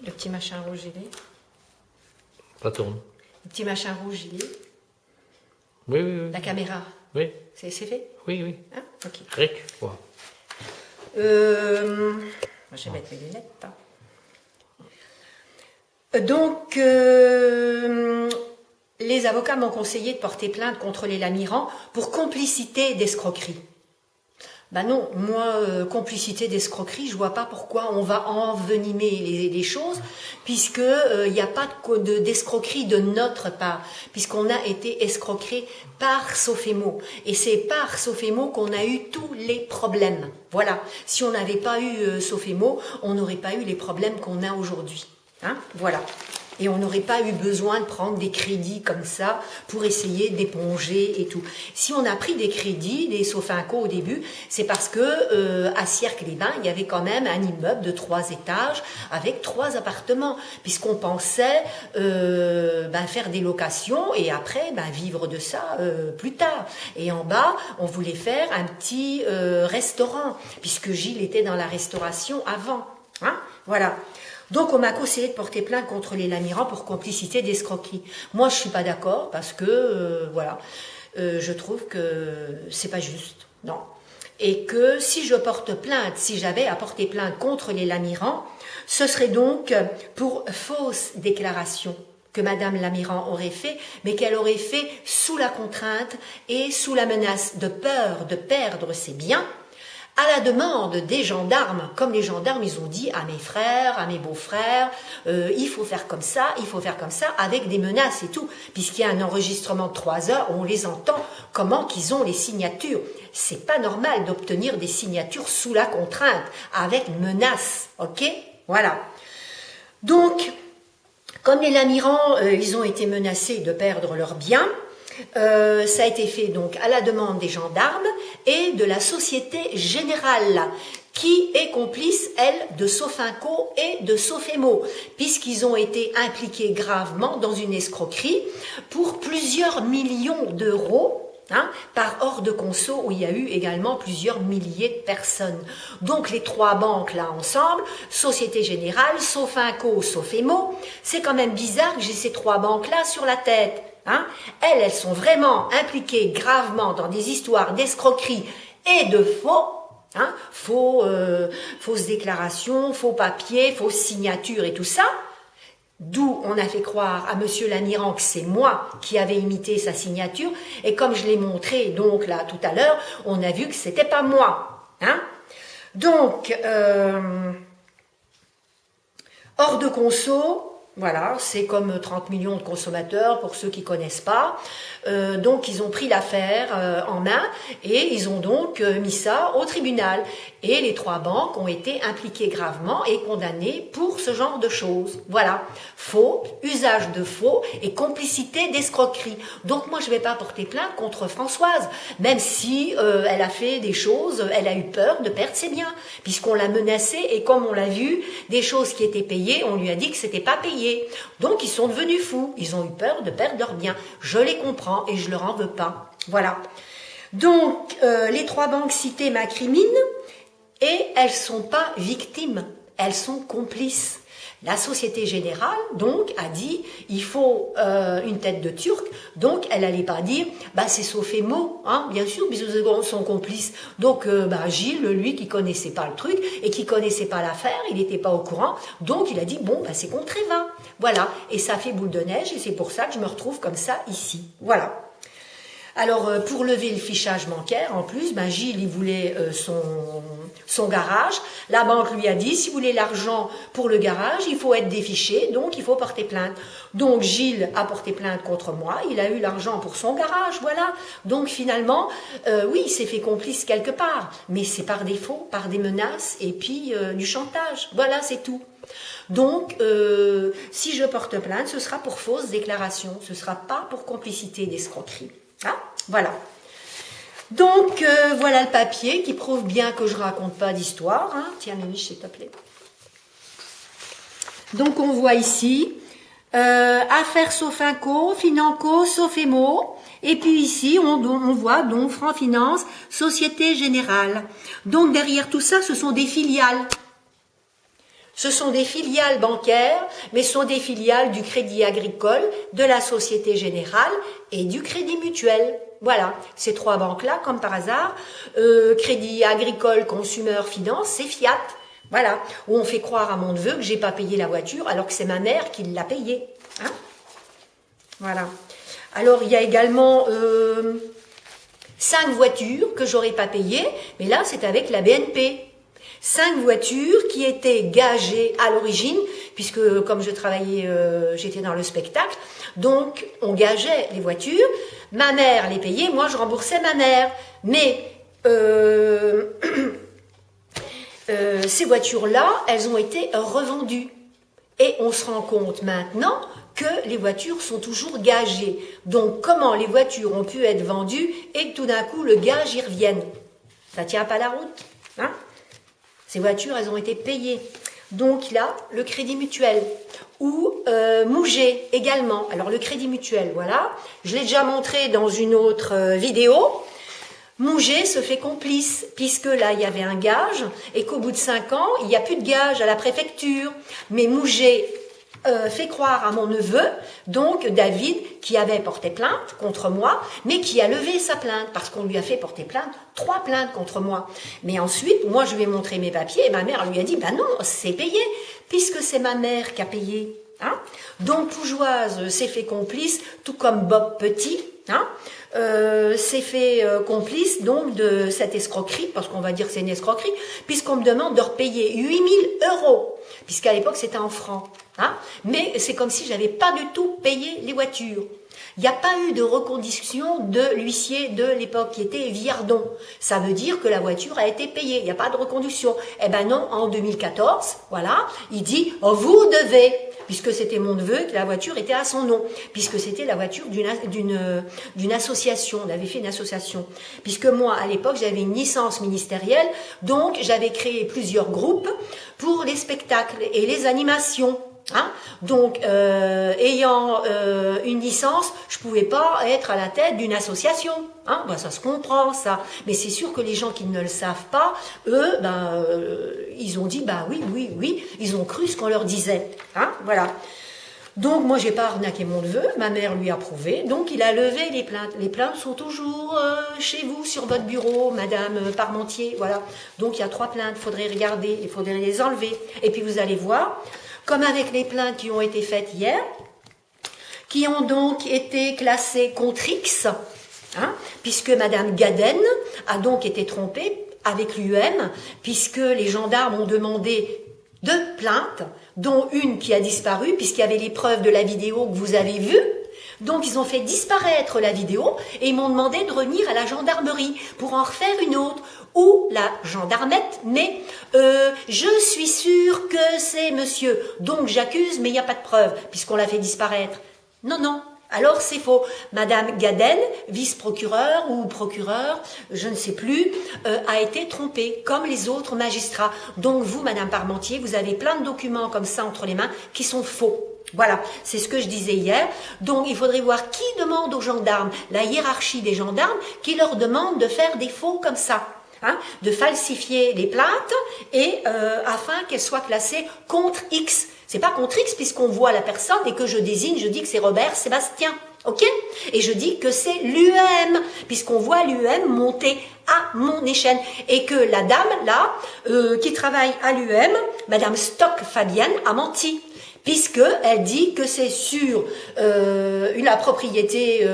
Le petit machin rouge, il est. Ça tourne. Le petit machin rouge, il est. Oui, oui, oui. La caméra, Oui, c'est fait? oui, oui. Hein? Ok. Rick, quoi. Je vais mettre mes lunettes. Hein. Donc, les avocats m'ont conseillé de porter plainte contre les Lamiran pour complicité d'escroquerie. Ben non, moi, complicité d'escroquerie, je vois pas pourquoi on va envenimer les choses, puisque il n'y a pas d'escroquerie de notre part, puisqu'on a été escroqué par Sofemo. Et c'est par Sofemo qu'on a eu tous les problèmes. Voilà. Si on n'avait pas eu Sofemo, on n'aurait pas eu les problèmes qu'on a aujourd'hui. Hein? Voilà. Et on n'aurait pas eu besoin de prendre des crédits comme ça pour essayer d'éponger et tout. Si on a pris des crédits, les Sofinco au début, c'est parce que à Sierck-les-Bains, il y avait quand même un immeuble de 3 étages avec 3 appartements, puisqu'on pensait faire des locations et après vivre de ça plus tard. Et en bas, on voulait faire un petit restaurant, puisque Gilles était dans la restauration avant. Hein? Voilà. Donc, on m'a conseillé de porter plainte contre les Lamiran pour complicité d'escroquerie. Moi, je suis pas d'accord parce que, je trouve que c'est pas juste. Non. Et que si je porte plainte, si j'avais à porter plainte contre les Lamiran, ce serait donc pour fausse déclaration que Madame Lamiran aurait fait, mais qu'elle aurait fait sous la contrainte et sous la menace de peur de perdre ses biens, à la demande des gendarmes, comme les gendarmes, ils ont dit à mes frères, à mes beaux-frères, il faut faire comme ça, avec des menaces et tout, puisqu'il y a un enregistrement de 3 heures, on les entend, comment qu'ils ont les signatures. C'est pas normal d'obtenir des signatures sous la contrainte, avec menace, ok? Voilà. Donc, comme les Lamiran, ils ont été menacés de perdre leurs biens, ça a été fait donc à la demande des gendarmes et de la Société Générale, qui est complice, elle, de Sofinco et de Sofemo, puisqu'ils ont été impliqués gravement dans une escroquerie pour plusieurs millions d'euros. Hein, par hors de conso où il y a eu également plusieurs milliers de personnes. Donc les 3 banques là ensemble, Société Générale, Sofinco, Sofemo, c'est quand même bizarre que j'ai ces 3 banques là sur la tête. Hein. Elles sont vraiment impliquées gravement dans des histoires d'escroquerie et de faux. Hein, fausses déclarations, faux papiers, fausses signatures et tout ça. D'où on a fait croire à Monsieur Lamiran que c'est moi qui avais imité sa signature. Et comme je l'ai montré donc là tout à l'heure, on a vu que c'était pas moi. Hein. Donc, hors de conso, voilà, c'est comme 30 millions de consommateurs pour ceux qui connaissent pas. Donc ils ont pris l'affaire en main et ils ont donc mis ça au tribunal. Et les 3 banques ont été impliquées gravement et condamnées pour ce genre de choses. Voilà, faux, usage de faux et complicité d'escroquerie. Donc moi je vais pas porter plainte contre Françoise, même si elle a fait des choses, elle a eu peur de perdre ses biens, puisqu'on l'a menacée et comme on l'a vu, des choses qui étaient payées, on lui a dit que c'était pas payé. Donc ils sont devenus fous, ils ont eu peur de perdre leurs biens. Je les comprends et je leur en veux pas. Voilà. Donc les 3 banques citées m'incriminent et elles sont pas victimes, elles sont complices. La Société Générale, donc, a dit, il faut une tête de Turc, donc elle n'allait pas dire, c'est Sofemo, hein, bien sûr, puisque sont complices. Donc, Gilles, lui, qui connaissait pas le truc, et qui connaissait pas l'affaire, il n'était pas au courant, donc il a dit, c'est contre Eva. Voilà, et ça fait boule de neige, et c'est pour ça que je me retrouve comme ça, ici. Voilà. Alors, pour lever le fichage bancaire, en plus, Gilles, il voulait son garage. La banque lui a dit, si vous voulez l'argent pour le garage, il faut être défiché, donc il faut porter plainte. Donc, Gilles a porté plainte contre moi, il a eu l'argent pour son garage, voilà. Donc, finalement, oui, il s'est fait complice quelque part, mais c'est par défaut, par des menaces et puis du chantage. Voilà, c'est tout. Donc, si je porte plainte, ce sera pour fausse déclaration, ce ne sera pas pour complicité d'escroquerie. Ah, voilà. Donc, voilà le papier qui prouve bien que je ne raconte pas d'histoire. Hein. Tiens, Mimi, s'il te plaît. Donc, on voit ici, affaire Sofinco, Financo, Sofemo. Et puis ici, on voit donc Franc Finance, Société Générale. Donc, derrière tout ça, ce sont des filiales. Ce sont des filiales bancaires, mais ce sont des filiales du Crédit Agricole, de la Société Générale et du Crédit Mutuel. Voilà, ces trois banques-là, comme par hasard, Crédit Agricole, Consumer Finance, c'est Fiat. Voilà, où on fait croire à mon neveu que j'ai pas payé la voiture alors que c'est ma mère qui l'a payée. Hein, voilà. Alors, il y a également 5 voitures que j'aurais pas payées, mais là, c'est avec la BNP. 5 voitures qui étaient gagées à l'origine, puisque comme je travaillais, j'étais dans le spectacle, donc on gageait les voitures, ma mère les payait, moi je remboursais ma mère. Mais ces voitures-là, elles ont été revendues. Et on se rend compte maintenant que les voitures sont toujours gagées. Donc comment les voitures ont pu être vendues et que tout d'un coup le gage y revienne? Ça tient pas la route, hein? Ces voitures, elles ont été payées. Donc là, le Crédit Mutuel ou Mouget également. Alors le Crédit Mutuel, voilà, je l'ai déjà montré dans une autre vidéo. Mouget se fait complice, puisque là, il y avait un gage, et qu'au bout de 5 ans, il n'y a plus de gage à la préfecture. Mais Mouget fait croire à mon neveu, donc David, qui avait porté plainte contre moi, mais qui a levé sa plainte, parce qu'on lui a fait porter plainte, 3 plaintes contre moi. Mais ensuite, moi, je lui ai montré mes papiers, et ma mère lui a dit, ben non, c'est payé, puisque c'est ma mère qui a payé. Hein, donc Pougeoise s'est fait complice, tout comme Bob Petit, hein, s'est fait complice donc de cette escroquerie, parce qu'on va dire que c'est une escroquerie, puisqu'on me demande de repayer 8 000 €, puisqu'à l'époque c'était en francs. Hein, mais c'est comme si je n'avais pas du tout payé les voitures. Il n'y a pas eu de reconduction de l'huissier de l'époque qui était Viardon. Ça veut dire que la voiture a été payée. Il n'y a pas de reconduction. Eh ben non, en 2014, voilà, il dit oh, vous devez, puisque c'était mon neveu que la voiture était à son nom, puisque c'était la voiture d'une association. On avait fait une association. Puisque moi, à l'époque, j'avais une licence ministérielle, donc j'avais créé plusieurs groupes pour les spectacles et les animations. Hein, donc, ayant une licence, je pouvais pas être à la tête d'une association. Hein, ben, ça se comprend, ça. Mais c'est sûr que les gens qui ne le savent pas, eux, ils ont dit, bah oui, ils ont cru ce qu'on leur disait. Hein, voilà. Donc, moi, j'ai pas arnaqué mon neveu, ma mère lui a prouvé, donc il a levé les plaintes. Les plaintes sont toujours chez vous, sur votre bureau, Madame Parmentier, voilà. Donc, il y a 3 plaintes, il faudrait regarder, il faudrait les enlever. Et puis, vous allez voir, comme avec les plaintes qui ont été faites hier, qui ont donc été classées contre X, hein, puisque Madame Gaden a donc été trompée avec l'UM, puisque les gendarmes ont demandé 2 plaintes, dont une qui a disparu, puisqu'il y avait les preuves de la vidéo que vous avez vue. Donc ils ont fait disparaître la vidéo et ils m'ont demandé de revenir à la gendarmerie pour en refaire une autre. Ou la gendarmette, mais je suis sûre que c'est monsieur. Donc j'accuse, mais il n'y a pas de preuve, puisqu'on l'a fait disparaître. Non, alors c'est faux. Madame Gaden, vice-procureure ou procureur, je ne sais plus, a été trompée, comme les autres magistrats. Donc vous, Madame Parmentier, vous avez plein de documents comme ça entre les mains qui sont faux. Voilà, c'est ce que je disais hier. Donc il faudrait voir qui demande aux gendarmes, la hiérarchie des gendarmes, qui leur demande de faire des faux comme ça. Hein, de falsifier les plaintes et afin qu'elles soient classées contre X. C'est pas contre X puisqu'on voit la personne et que je désigne, je dis que c'est Robert Sébastien, ok? Et je dis que c'est l'UM puisqu'on voit l'UM monter à mon échelle et que la dame là qui travaille à l'UM, Madame Stock Fabienne, a menti. Puisque elle dit que c'est sur la propriété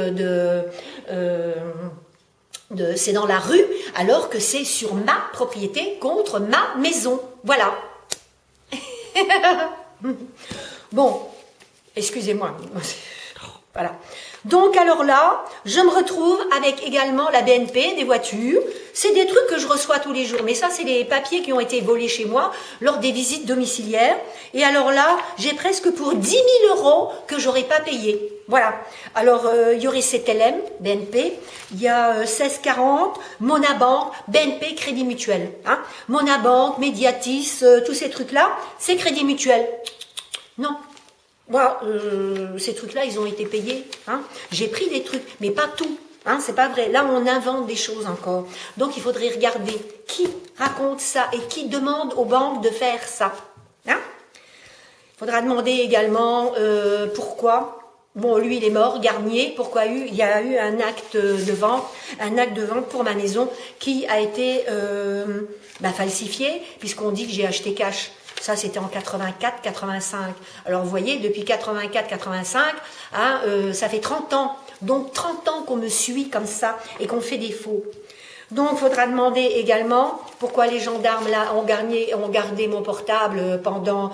c'est dans la rue, alors que c'est sur ma propriété contre ma maison. Voilà. Bon, excusez-moi. Voilà. Donc alors là, je me retrouve avec également la BNP des voitures. C'est des trucs que je reçois tous les jours. Mais ça, c'est les papiers qui ont été volés chez moi lors des visites domiciliaires. Et alors là, j'ai presque pour 10 000 € que j'aurais pas payé. Voilà. Alors, il y aurait CTLM, BNP. Il y a 1640, Monabank, BNP, Crédit Mutuel. Hein. Monabank, Mediatis, tous ces trucs-là, c'est Crédit Mutuel. Non. Moi, ces trucs-là, ils ont été payés. Hein. J'ai pris des trucs, mais pas tout. Hein, c'est pas vrai. Là, on invente des choses encore. Donc, il faudrait regarder qui raconte ça et qui demande aux banques de faire ça. Hein. Faudra demander également pourquoi. Bon, lui, il est mort, Garnier. Pourquoi il y a eu un acte de vente pour ma maison qui a été falsifié, puisqu'on dit que j'ai acheté cash. Ça, c'était en 84-85. Alors, vous voyez, depuis 84-85, hein, ça fait 30 ans. Donc, 30 ans qu'on me suit comme ça et qu'on fait des faux. Donc, il faudra demander également pourquoi les gendarmes là ont gardé mon portable pendant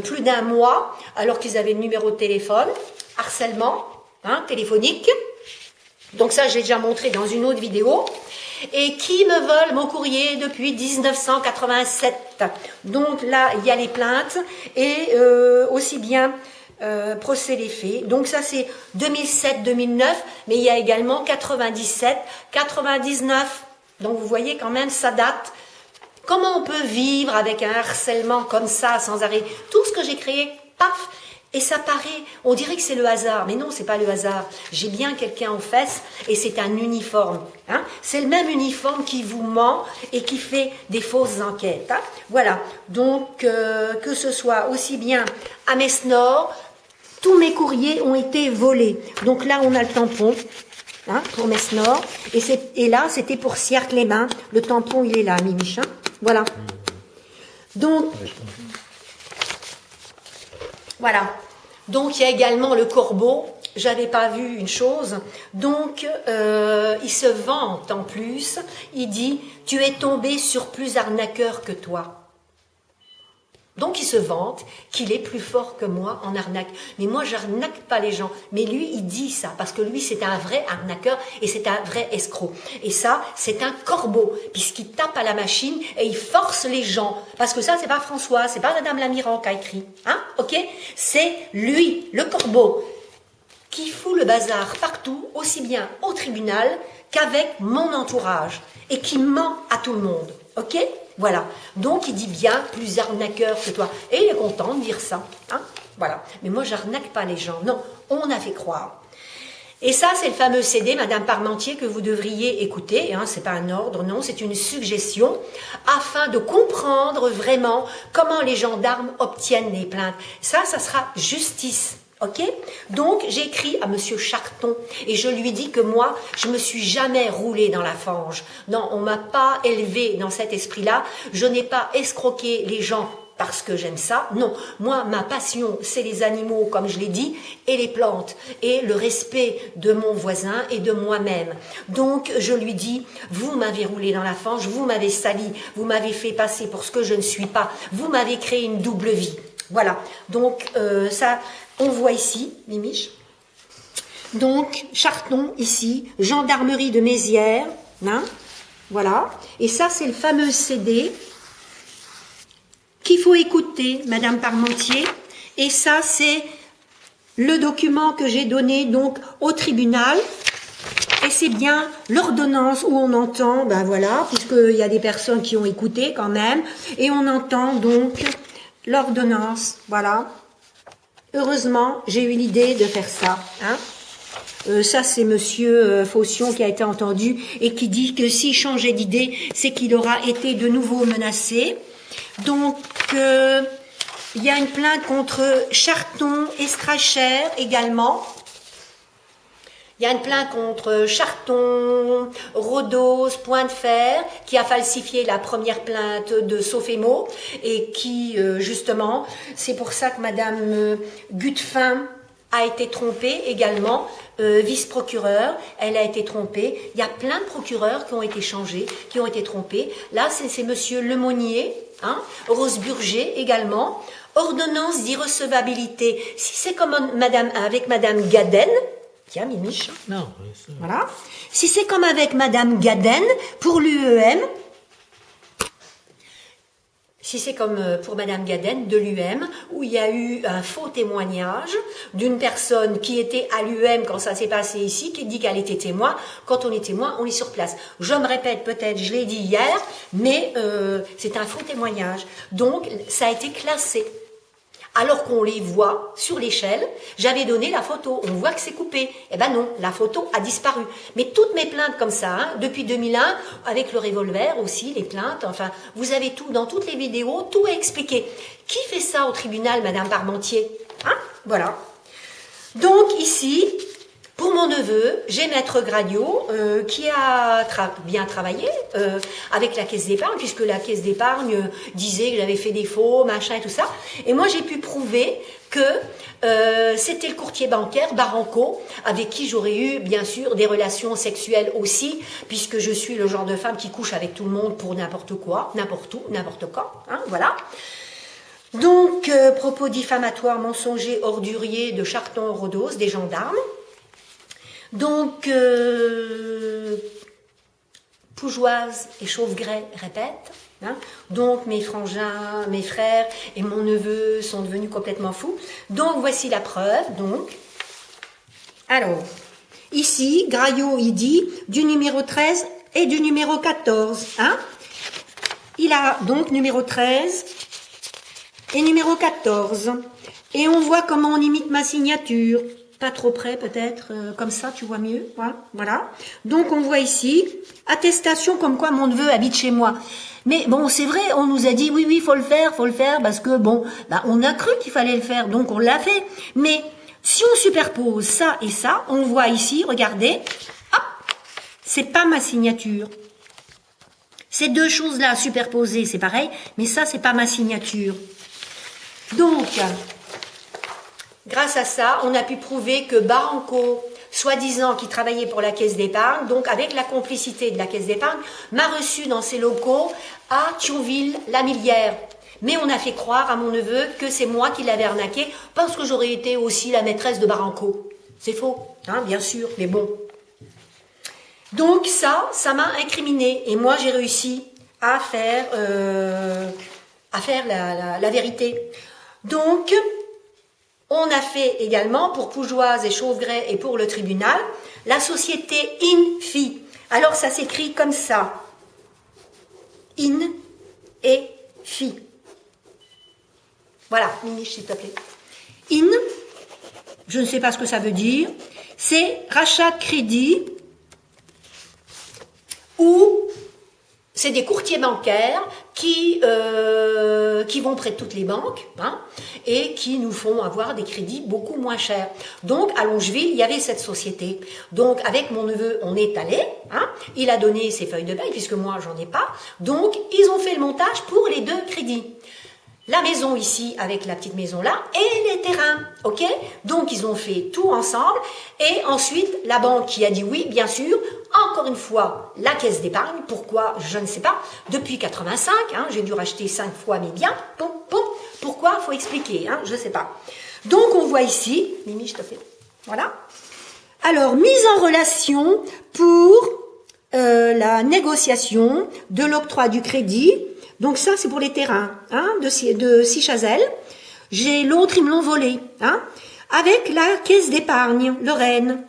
plus d'un mois, alors qu'ils avaient le numéro de téléphone. Harcèlement, hein, téléphonique. Donc ça, j'ai déjà montré dans une autre vidéo. Et qui me vole mon courrier depuis 1987. Donc là, il y a les plaintes et aussi bien procès des faits. Donc ça, c'est 2007-2009, mais il y a également 97, 99. Donc vous voyez quand même, ça date. Comment on peut vivre avec un harcèlement comme ça, sans arrêt? Tout ce que j'ai créé, paf. Et ça paraît, on dirait que c'est le hasard, mais non, c'est pas le hasard. J'ai bien quelqu'un en fesses et c'est un uniforme. Hein. C'est le même uniforme qui vous ment et qui fait des fausses enquêtes. Hein. Voilà, donc que ce soit aussi bien à Metz-Nord, tous mes courriers ont été volés. Donc là, on a le tampon hein, pour Metz-Nord et là, c'était pour Sierre-les-Bains. Le tampon, il est là, Mimiche. Hein. Voilà. Donc... Voilà. Donc, il y a également le corbeau. J'avais pas vu une chose. Donc, il se vante en plus. Il dit, tu es tombé sur plus arnaqueur que toi. Donc, il se vante qu'il est plus fort que moi en arnaque. Mais moi, j'arnaque pas les gens. Mais lui, il dit ça parce que lui, c'est un vrai arnaqueur et c'est un vrai escroc. Et ça, c'est un corbeau puisqu'il tape à la machine et il force les gens. Parce que ça, c'est pas François, c'est pas Madame Lamiran qui a écrit. Hein, ok? C'est lui, le corbeau, qui fout le bazar partout, aussi bien au tribunal qu'avec mon entourage et qui ment à tout le monde. Ok? Voilà. Donc, il dit bien plus arnaqueur que toi. Et il est content de dire ça. Hein? Voilà. Mais moi, j'arnaque pas les gens. Non, on a fait croire. Et ça, c'est le fameux CD, Madame Parmentier, que vous devriez écouter. Hein, c'est pas un ordre, non, c'est une suggestion, afin de comprendre vraiment comment les gendarmes obtiennent les plaintes. Ça sera justice. Ok? Donc, j'ai écrit à Monsieur Charton et je lui dis que moi, je me suis jamais roulée dans la fange. Non, on m'a pas élevée dans cet esprit-là. Je n'ai pas escroqué les gens parce que j'aime ça. Non, moi, ma passion, c'est les animaux, comme je l'ai dit, et les plantes, et le respect de mon voisin et de moi-même. Donc, je lui dis, vous m'avez roulé dans la fange, vous m'avez sali, vous m'avez fait passer pour ce que je ne suis pas, vous m'avez créé une double vie. Voilà. Donc, ça... On voit ici, Mimiche, donc Charton ici, gendarmerie de Mézières, hein, voilà, et ça c'est le fameux CD qu'il faut écouter, Madame Parmentier, et ça c'est le document que j'ai donné donc au tribunal, et c'est bien l'ordonnance où on entend, ben voilà, puisqu'il y a des personnes qui ont écouté quand même, et on entend donc l'ordonnance, voilà. Heureusement, j'ai eu l'idée de faire ça. Hein. Ça, c'est Monsieur Faution qui a été entendu et qui dit que s'il changeait d'idée, c'est qu'il aura été de nouveau menacé. Donc, il y a une plainte contre Charton et Stracher également. Il y a une plainte contre Charton, Rodos, Point de Fer, qui a falsifié la première plainte de Sofemo et qui, justement, c'est pour ça que Madame Gutefin a été trompée également, vice-procureur, elle a été trompée. Il y a plein de procureurs qui ont été changés, qui ont été trompés. Là, c'est Monsieur Lemonnier, hein, Rose Burger également. Ordonnance d'irrecevabilité. Si c'est comme avec Madame Gaden, tiens, Mimiche. Non. Voilà. Si c'est comme avec Madame Gaden pour l'UEM, si c'est comme pour Madame Gaden de l'UM, où il y a eu un faux témoignage d'une personne qui était à l'UM quand ça s'est passé ici, qui dit qu'elle était témoin. Quand on est témoin, on est sur place. Je me répète peut-être, je l'ai dit hier, mais c'est un faux témoignage. Donc, ça a été classé. Alors qu'on les voit sur l'échelle, j'avais donné la photo, on voit que c'est coupé. Eh ben non, la photo a disparu. Mais toutes mes plaintes comme ça, hein, depuis 2001, avec le revolver aussi, les plaintes, enfin, vous avez tout, dans toutes les vidéos, tout est expliqué. Qui fait ça au tribunal, Madame Parmentier? Hein? Voilà. Donc ici, pour mon neveu, j'ai Maître Gradio qui a bien travaillé avec la caisse d'épargne, puisque la caisse d'épargne disait que j'avais fait des faux, machin et tout ça. Et moi, j'ai pu prouver que c'était le courtier bancaire, Barranco, avec qui j'aurais eu, bien sûr, des relations sexuelles aussi, puisque je suis le genre de femme qui couche avec tout le monde pour n'importe quoi, n'importe où, n'importe quand. Hein, voilà. Donc, propos diffamatoires, mensongers, orduriers de Charton-Rodos, des gendarmes. Donc, Pougeoise et Chauvegray répètent. Hein. Donc, mes frangins, mes frères et mon neveu sont devenus complètement fous. Donc, voici la preuve. Donc, alors, ici, Graillot, il dit du numéro 13 et du numéro 14. Hein. Il a donc numéro 13 et numéro 14. Et on voit comment on imite ma signature. Pas trop près peut-être, comme ça tu vois mieux. Voilà. Donc on voit ici, attestation comme quoi mon neveu habite chez moi. Mais bon, c'est vrai, on nous a dit oui, faut le faire, parce que bon, bah, on a cru qu'il fallait le faire, donc on l'a fait. Mais si on superpose ça et ça, on voit ici, regardez, hop, c'est pas ma signature. Ces deux choses-là superposées, c'est pareil, mais ça, c'est pas ma signature. Donc, grâce à ça, on a pu prouver que Barranco, soi-disant qui travaillait pour la caisse d'épargne, donc avec la complicité de la caisse d'épargne, m'a reçu dans ses locaux à Thionville-la-Millière. Mais on a fait croire à mon neveu que c'est moi qui l'avais arnaqué parce que j'aurais été aussi la maîtresse de Barranco. C'est faux, hein, bien sûr, mais bon. Donc ça m'a incriminé et moi j'ai réussi à faire la vérité. Donc, on a fait également pour Pougeoise et Chauvegray et pour le tribunal la société INFI. Alors ça s'écrit comme ça. In et fi. Voilà, Mimi, s'il te plaît. In, je ne sais pas ce que ça veut dire, c'est rachat de crédit ou c'est des courtiers bancaires qui vont près de toutes les banques hein, et qui nous font avoir des crédits beaucoup moins chers. Donc, à Longeville, il y avait cette société. Donc, avec mon neveu, on est allé. Hein, il a donné ses feuilles de paie, puisque moi, j'en ai pas. Donc, ils ont fait le montage pour les deux crédits. La maison ici, avec la petite maison là, et les terrains, ok? Donc, ils ont fait tout ensemble. Et ensuite, la banque qui a dit oui, bien sûr. Encore une fois, la caisse d'épargne. Pourquoi? Je ne sais pas. Depuis 85, hein, j'ai dû racheter 5 fois mes biens. Poum, poum. Pourquoi? Faut expliquer, hein, je ne sais pas. Donc, on voit ici, Mimi, je te fais, voilà. Alors, mise en relation pour la négociation de l'octroi du crédit. Donc ça, c'est pour les terrains hein, de Sichazel. J'ai l'autre, ils me l'ont volé. Hein, avec la caisse d'épargne, Lorraine.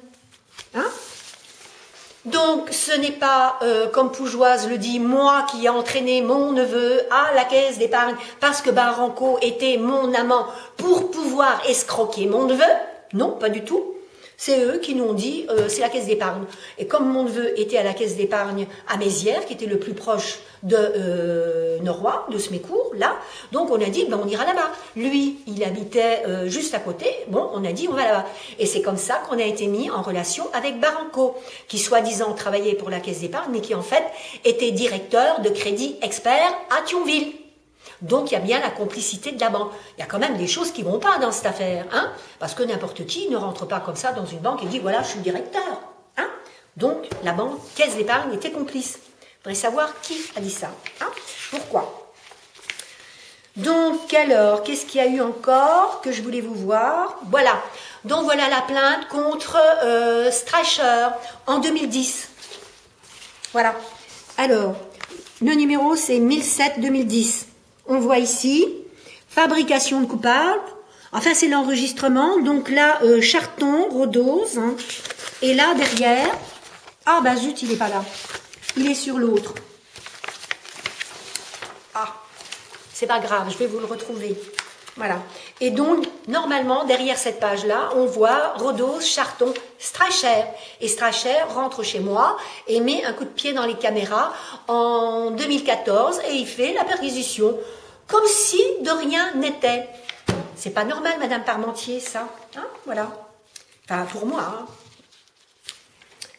Hein. Donc, ce n'est pas, comme Pougeoise le dit, moi qui ai entraîné mon neveu à la caisse d'épargne parce que Barranco était mon amant pour pouvoir escroquer mon neveu. Non, pas du tout. C'est eux qui nous ont dit, c'est la caisse d'épargne. Et comme mon neveu était à la caisse d'épargne à Mézières, qui était le plus proche de Noroy, de Smécourt, là, donc on a dit, ben on ira là-bas. Lui, il habitait juste à côté, bon, on a dit, on va là-bas. Et c'est comme ça qu'on a été mis en relation avec Barranco, qui soi-disant travaillait pour la caisse d'épargne, mais qui en fait était directeur de crédit expert à Thionville. Donc, il y a bien la complicité de la banque. Il y a quand même des choses qui ne vont pas dans cette affaire. Hein, parce que n'importe qui ne rentre pas comme ça dans une banque et dit, voilà, je suis directeur. Hein. Donc, la banque, caisse d'épargne, était complice. Il faudrait savoir qui a dit ça. Hein. Pourquoi? Donc, alors, qu'est-ce qu'il y a eu encore que je voulais vous voir? Voilà. Donc, voilà la plainte contre Streicher en 2010. Voilà. Alors, le numéro, c'est 1007-2010. On voit ici, fabrication de coupables. Enfin, c'est l'enregistrement. Donc là, Charton, Rodos. Hein. Et là, derrière... Ah, bah zut, il n'est pas là. Il est sur l'autre. Ah, c'est pas grave, je vais vous le retrouver. Voilà. Et donc, normalement, derrière cette page-là, on voit Rodos, Charton, Streicher. Et Streicher rentre chez moi et met un coup de pied dans les caméras en 2014 et il fait la perquisition. comme si de rien n'était. C'est pas normal, Madame Parmentier, ça. Hein, voilà. Enfin, pour moi. Hein.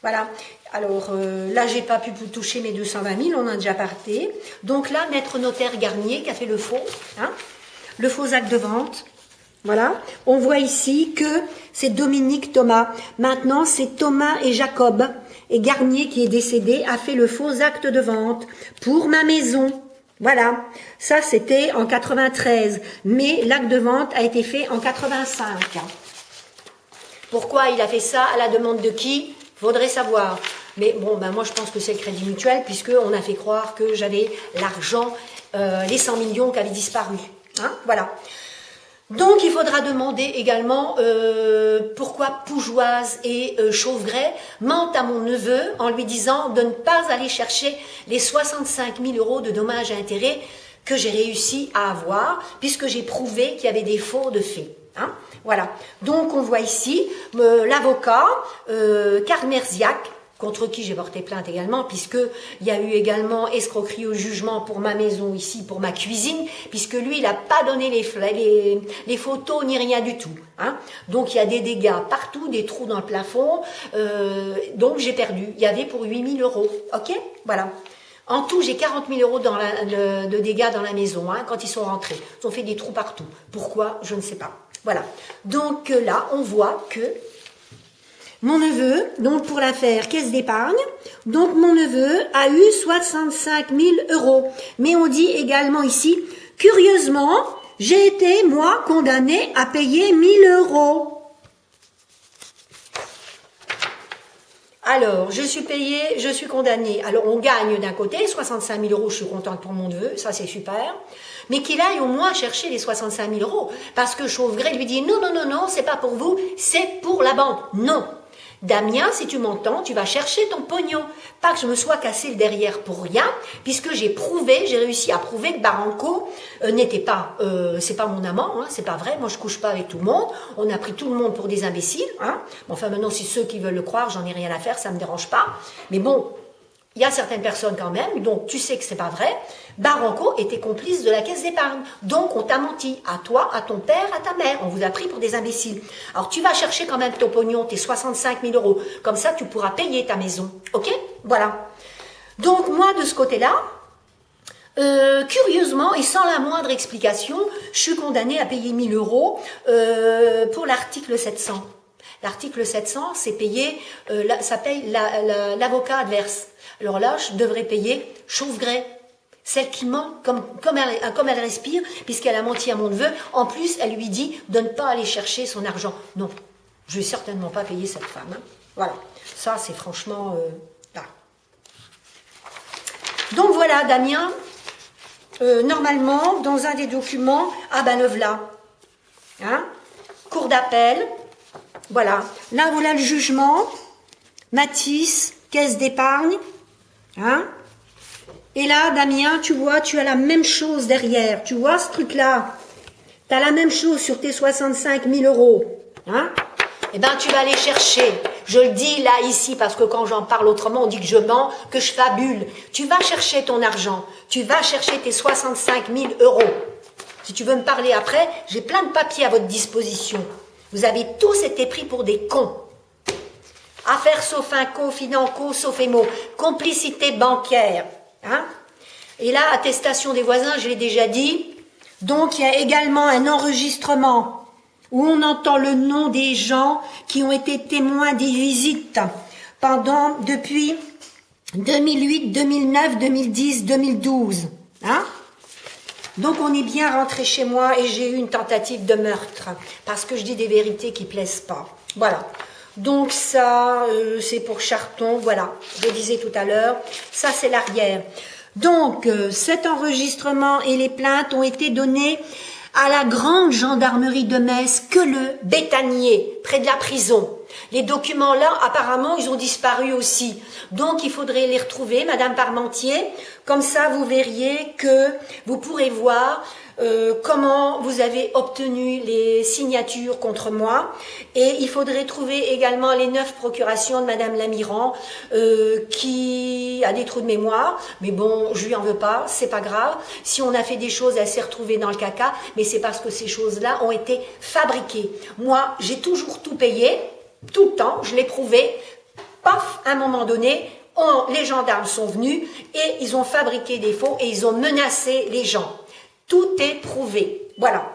Voilà. Alors, là, j'ai pas pu toucher mes 220 000, on en a déjà parlé. Donc là, maître notaire Garnier qui a fait le faux. Hein, le faux acte de vente. Voilà. On voit ici que c'est Dominique Thomas. Maintenant, c'est Thomas et Jacob. Et Garnier, qui est décédé, a fait le faux acte de vente pour ma maison. Voilà. Ça, c'était en 93. Mais l'acte de vente a été fait en 85. Pourquoi il a fait ça? À la demande de qui? Faudrait savoir. Mais bon, ben moi, je pense que c'est le Crédit Mutuel, puisqu'on a fait croire que j'avais l'argent, les 100 millions qui avaient disparu. Hein, voilà. Donc, il faudra demander également pourquoi Pougeoise et Chauvegray mentent à mon neveu en lui disant de ne pas aller chercher les 65 000 euros de dommages et intérêts que j'ai réussi à avoir, puisque j'ai prouvé qu'il y avait des faux de fait. Hein, voilà. Donc, on voit ici l'avocat Karl Merziak, contre qui j'ai porté plainte également, puisqu'il y a eu également escroquerie au jugement pour ma maison ici, pour ma cuisine, puisque lui, il n'a pas donné les photos ni rien du tout. Hein. Donc, il y a des dégâts partout, des trous dans le plafond, donc j'ai perdu. Il y avait pour 8 000 euros. OK? Voilà. En tout, j'ai 40 000 euros de dégâts dans la maison, hein, quand ils sont rentrés. Ils ont fait des trous partout. Pourquoi? Je ne sais pas. Voilà. Donc là, on voit que mon neveu, donc pour l'affaire caisse d'épargne, donc mon neveu a eu 65 000 euros. Mais on dit également ici, curieusement, j'ai été, moi, condamnée à payer 1 000 euros. Alors, je suis condamnée. Alors, on gagne d'un côté 65 000 euros, je suis contente pour mon neveu, ça c'est super. Mais qu'il aille au moins chercher les 65 000 euros. Parce que Chauvegray lui dit, non, non, non, non, c'est pas pour vous, c'est pour la banque. Non. Damien, si tu m'entends, tu vas chercher ton pognon. Pas que je me sois cassé le derrière pour rien, puisque j'ai réussi à prouver que Barranco n'était pas, c'est pas mon amant, hein, c'est pas vrai, moi je couche pas avec tout le monde, on a pris tout le monde pour des imbéciles, hein. Enfin maintenant, si ceux qui veulent le croire, j'en ai rien à faire, ça me dérange pas, mais bon, il y a certaines personnes quand même, donc tu sais que c'est pas vrai. Barranco était complice de la caisse d'épargne. Donc on t'a menti, à toi, à ton père, à ta mère. On vous a pris pour des imbéciles. Alors tu vas chercher quand même ton pognon, tes 65 000 euros. Comme ça, tu pourras payer ta maison. Ok? Voilà. Donc moi, de ce côté-là, curieusement et sans la moindre explication, je suis condamnée à payer 1 000 euros pour l'article 700. L'article 700, c'est payé, ça paye l'avocat adverse. Alors là, je devrais payer Chauvegray, celle qui ment comme elle respire, puisqu'elle a menti à mon neveu. En plus, elle lui dit de ne pas aller chercher son argent. Non, je ne vais certainement pas payer cette femme. Hein. Voilà, ça c'est franchement... Donc voilà, Damien, normalement, dans un des documents, ah ben le voilà, hein, cour d'appel, voilà, là voilà le jugement, Matisse, caisse d'épargne, hein. Et là, Damien, tu vois, tu as la même chose derrière. Tu vois ce truc-là? Tu as la même chose sur tes 65 000 euros. Hein? Eh bien, tu vas aller chercher. Je le dis là, ici, parce que quand j'en parle autrement, on dit que je mens, que je fabule. Tu vas chercher ton argent. Tu vas chercher tes 65 000 euros. Si tu veux me parler après, j'ai plein de papiers à votre disposition. Vous avez tous été pris pour des cons. Affaire Sofinco, Financo, Sofemo, complicité bancaire. Hein? Et là, attestation des voisins, je l'ai déjà dit. Donc, il y a également un enregistrement où on entend le nom des gens qui ont été témoins des visites depuis 2008, 2009, 2010, 2012. Hein? Donc, on est bien rentré chez moi et j'ai eu une tentative de meurtre parce que je dis des vérités qui plaisent pas. Voilà. Donc ça, c'est pour Charton, voilà, je disais tout à l'heure, ça c'est l'arrière. Donc, cet enregistrement et les plaintes ont été donnés à la grande gendarmerie de Metz, que le Bétanier, près de la prison. Les documents là, apparemment, ils ont disparu aussi. Donc, il faudrait les retrouver, Madame Parmentier. Comme ça, vous verriez que vous pourrez voir comment vous avez obtenu les signatures contre moi. Et il faudrait trouver également les 9 procurations de Madame Lamiran qui a des trous de mémoire. Mais bon, je lui en veux pas, c'est pas grave. Si on a fait des choses, elle s'est retrouvée dans le caca. Mais c'est parce que ces choses-là ont été fabriquées. Moi, j'ai toujours tout payé, tout le temps, je l'ai prouvé. Paf, à un moment donné, les gendarmes sont venus et ils ont fabriqué des faux et ils ont menacé les gens. Tout est prouvé. Voilà.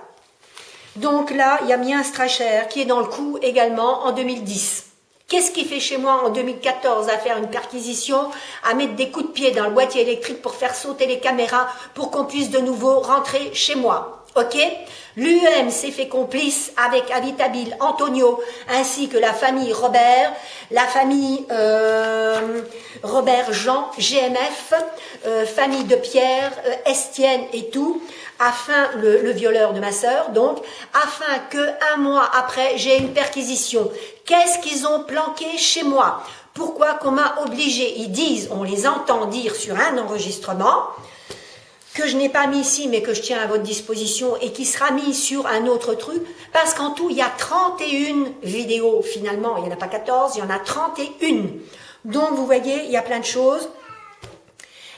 Donc là, il y a mis un Stracher qui est dans le coup également en 2010. Qu'est-ce qu'il fait chez moi en 2014 à faire une perquisition, à mettre des coups de pied dans le boîtier électrique pour faire sauter les caméras pour qu'on puisse de nouveau rentrer chez moi. Ok? L'UEM s'est fait complice avec Habitable Antonio ainsi que la famille Robert, la famille Robert Jean, GMF, famille de Pierre, Estienne et tout, afin le violeur de ma sœur, donc, afin que un mois après j'ai une perquisition. Qu'est-ce qu'ils ont planqué chez moi? Pourquoi qu'on m'a obligé? Ils disent, on les entend dire sur un enregistrement, que je n'ai pas mis ici, mais que je tiens à votre disposition et qui sera mis sur un autre truc, parce qu'en tout, il y a 31 vidéos, finalement, il n'y en a pas 14, il y en a 31. Donc, vous voyez, il y a plein de choses.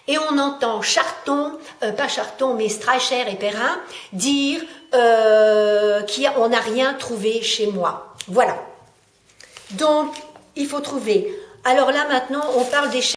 Et on entend Charton, pas Charton, mais Stracher et Perrin, dire qu'on n'a rien trouvé chez moi. Voilà. Donc, il faut trouver. Alors là, maintenant, on parle des